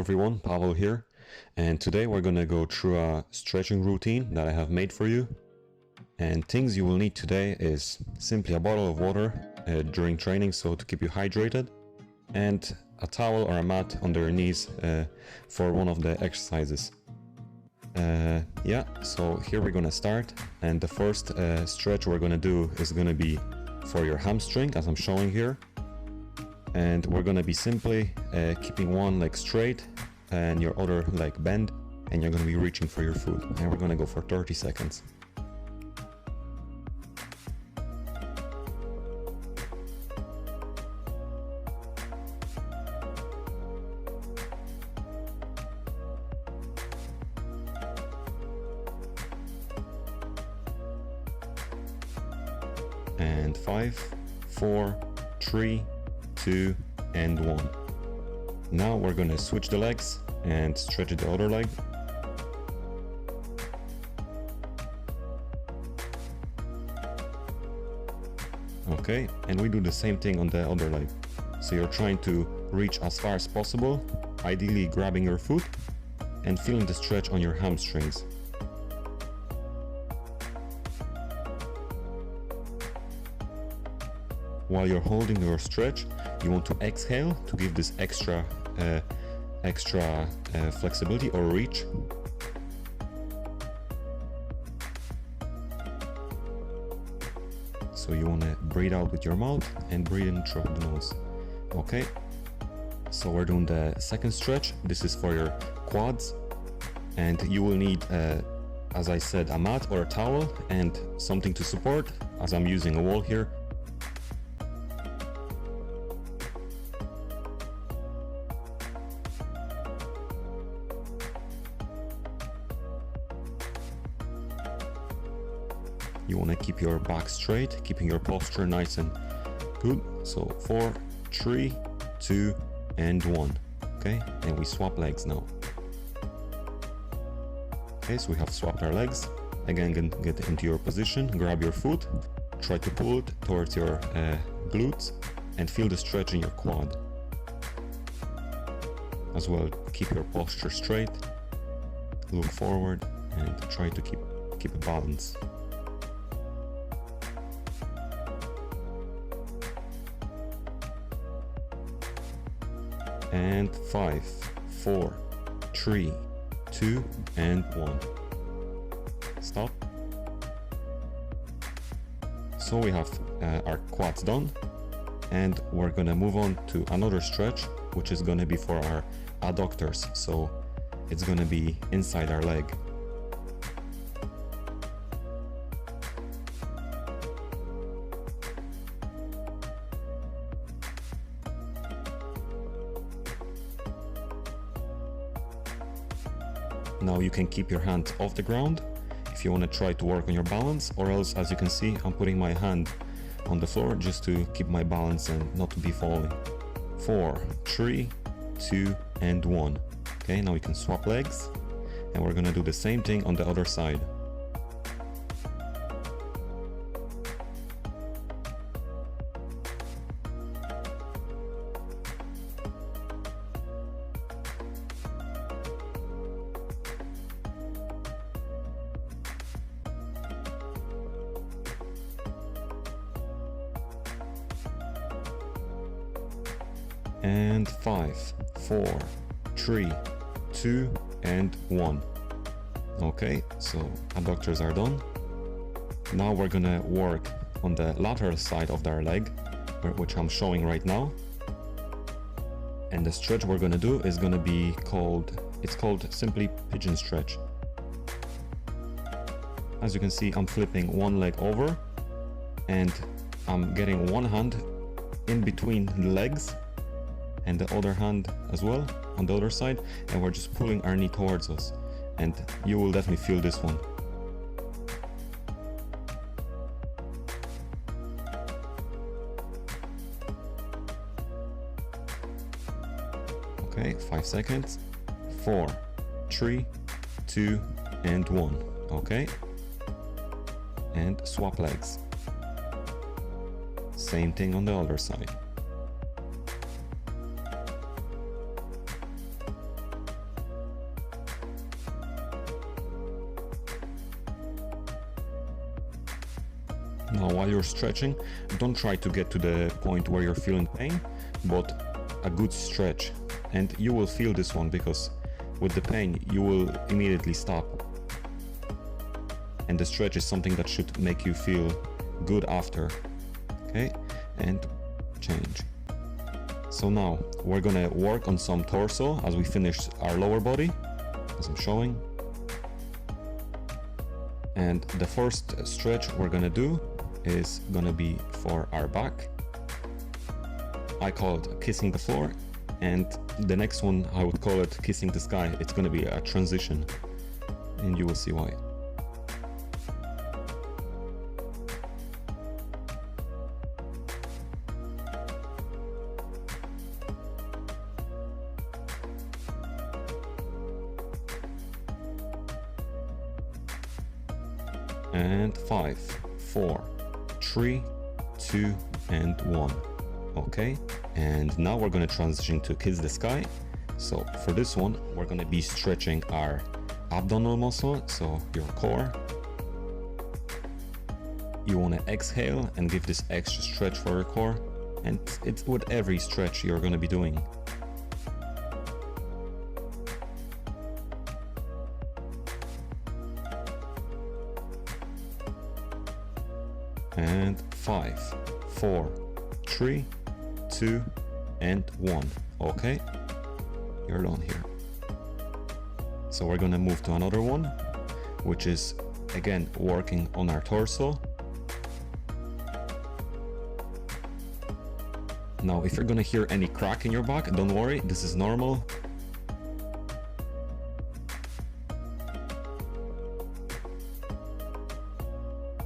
everyone, Pavel here, and today we're gonna go through a stretching routine that I have made for you. And things you will need today is simply a bottle of water during training, so to keep you hydrated, and a towel or a mat under your knees for one of the exercises. Yeah, so here we're gonna start, and the first stretch we're gonna do is gonna be for your hamstring, as I'm showing here. And we're gonna be simply keeping one leg straight and your other leg bent, and you're gonna be reaching for your food. And we're gonna go for 30 seconds. And 5, 4, 3, 2, and 1. Now we're gonna switch the legs and stretch the other leg. Okay, and we do the same thing on the other leg. So you're trying to reach as far as possible, ideally grabbing your foot and feeling the stretch on your hamstrings. While you're holding your stretch, you want to exhale to give this extra flexibility or reach. So you want to breathe out with your mouth and breathe in through the nose. Okay, so we're doing the second stretch. This is for your quads, and you will need, as I said, a mat or a towel and something to support, as I'm using a wall here. You want to keep your back straight, keeping your posture nice and good. So 4, 3, 2, and 1. Okay, and we swap legs now. Okay, so we have swapped our legs. Again, get into your position, grab your foot, try to pull it towards your glutes, and feel the stretch in your quad. As well, keep your posture straight, look forward, and try to keep a balance. And 5, 4, 3, 2, and 1. Stop. So we have our quads done, and we're gonna move on to another stretch, which is gonna be for our adductors. So it's gonna be inside our leg. Now you can keep your hand off the ground if you want to try to work on your balance, or else, as you can see, I'm putting my hand on the floor just to keep my balance and not to be falling. 4, 3, 2, and 1. Okay, now we can swap legs, and we're gonna do the same thing on the other side. And 5, 4, 3, 2, and 1. Okay, so adductors are done. Now we're gonna work on the lateral side of our leg, which I'm showing right now. And the stretch we're gonna do is gonna be called simply pigeon stretch. As you can see, I'm flipping one leg over, and I'm getting one hand in between the legs, and the other hand as well on the other side, and we're just pulling our knee towards us, and you will definitely feel this one. Okay, 5 seconds. 4, 3, 2, and 1. Okay, and swap legs. Same thing on the other side. Now while you're stretching, don't try to get to the point where you're feeling pain, but a good stretch. And you will feel this one because with the pain you will immediately stop. And the stretch is something that should make you feel good after. Okay, and change. So now we're gonna work on some torso as we finish our lower body, as I'm showing. And the first stretch we're gonna do is gonna be for our back. I call it kissing the floor, and the next one I would call it kissing the sky. It's gonna be a transition, and you will see why. And 5, 4, 3, 2, and 1. Okay, and now we're going to transition to kiss the sky. So for this one, we're going to be stretching our abdominal muscle, so your core. You want to exhale and give this extra stretch for your core, and it's with every stretch you're going to be doing. And 5, 4, 3, 2, and 1. Okay, you're done here. So we're gonna move to another one, which is again working on our torso. Now if you're gonna hear any crack in your back, don't worry, this is normal.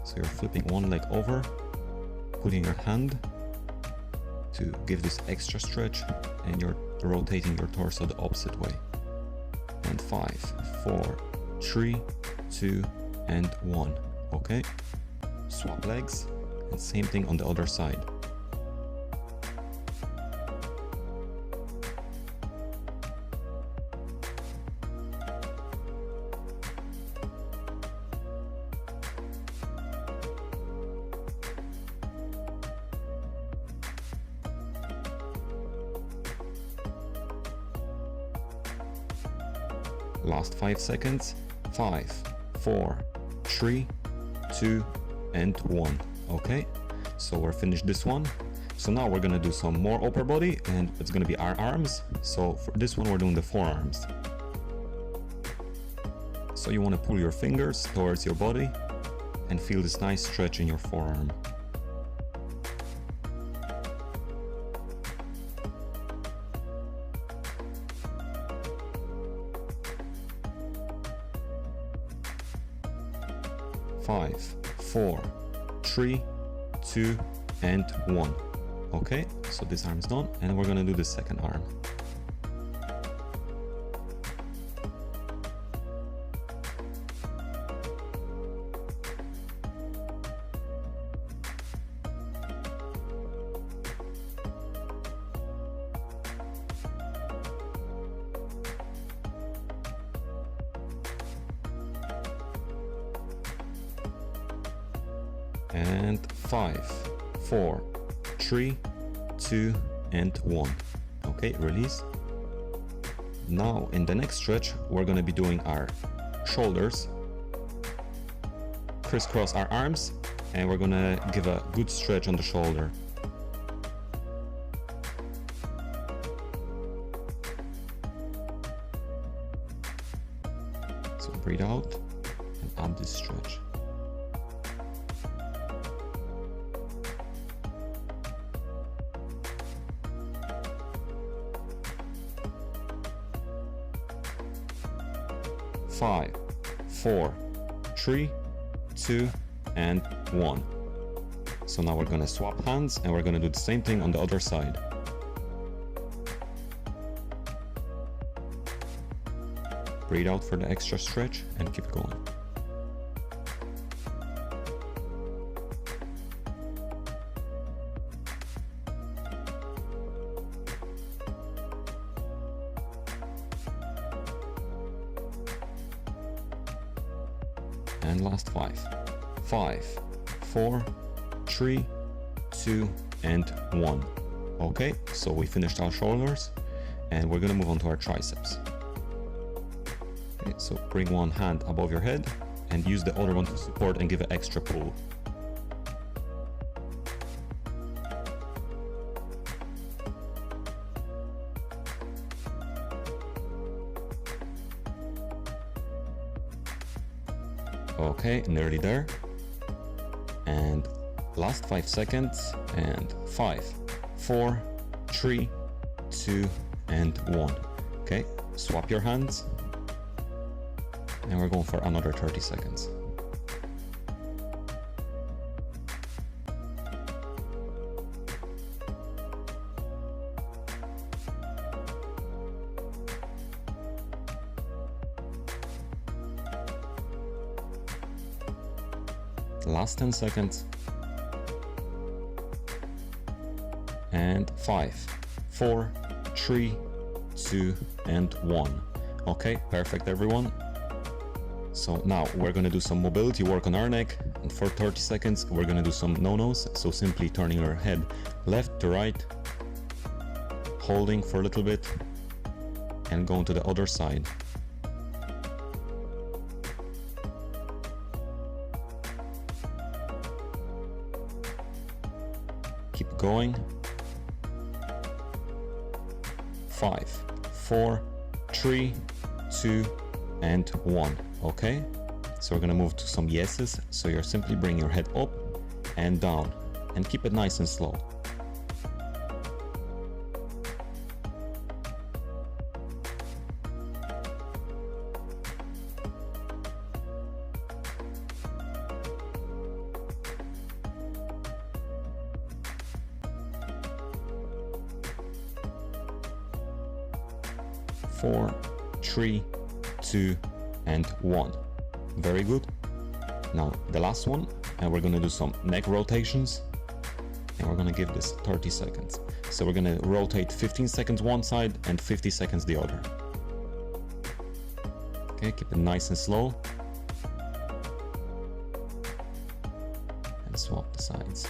So you're flipping one leg over, putting your hand to give this extra stretch, and you're rotating your torso the opposite way. And 5, 4, 3, 2, and 1. Okay, swap legs, and same thing on the other side. Last 5 seconds. 5, 4, 3, 2, and 1. Okay, so we're finished this one. So now we're gonna do some more upper body, and it's gonna be our arms. So for this one, we're doing the forearms. So you want to pull your fingers towards your body and feel this nice stretch in your forearm. Five, 4, 3, 2, and 1. Okay, so this arm is done, and we're gonna do the second arm. And 5, 4, 3, 2, and 1. Okay, release. Now in the next stretch, we're gonna be doing our shoulders. Crisscross our arms, and we're gonna give a good stretch on the shoulder. So breathe out and add this stretch. Five, 4, 3, 2, and 1. So now we're gonna swap hands, and we're gonna do the same thing on the other side. Breathe out for the extra stretch and keep going. And last 5, 4, 3, 2, and 1. Okay, so we finished our shoulders and we're gonna move on to our triceps. Okay, so bring one hand above your head and use the other one to support and give an extra pull. Okay, nearly there. And last 5 seconds, and 5, 4, 3, 2, and 1. Okay, swap your hands. And we're going for another 30 seconds. Last 10 seconds. And 5, 4, 3, 2, and 1. Okay, perfect everyone. So now we're gonna do some mobility work on our neck, and for 30 seconds we're gonna do some no-nos. So simply turning your head left to right, holding for a little bit, and going to the other side. Keep going. 5, 4, 3, 2, and 1. Okay, so we're gonna move to some yeses. So you're simply bring your head up and down and keep it nice and slow. Four, 3, 2, and 1. Very good. Now the last one, and we're gonna do some neck rotations, and we're gonna give this 30 seconds. So we're gonna rotate 15 seconds one side and 50 seconds the other. Okay, keep it nice and slow. And swap the sides.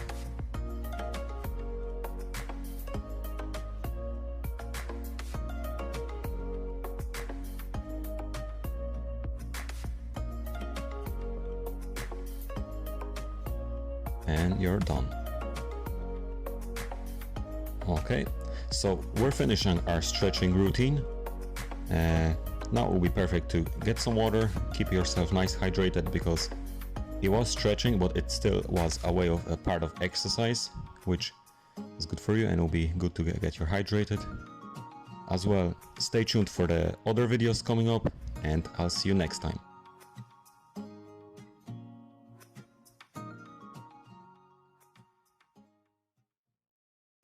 And you're done. Okay, so we're finishing our stretching routine. Now it will be perfect to get some water, keep yourself nice hydrated, because it was stretching, but it still was a way of a part of exercise, which is good for you, and it will be good to get you hydrated as well. Stay tuned for the other videos coming up, and I'll see you next time.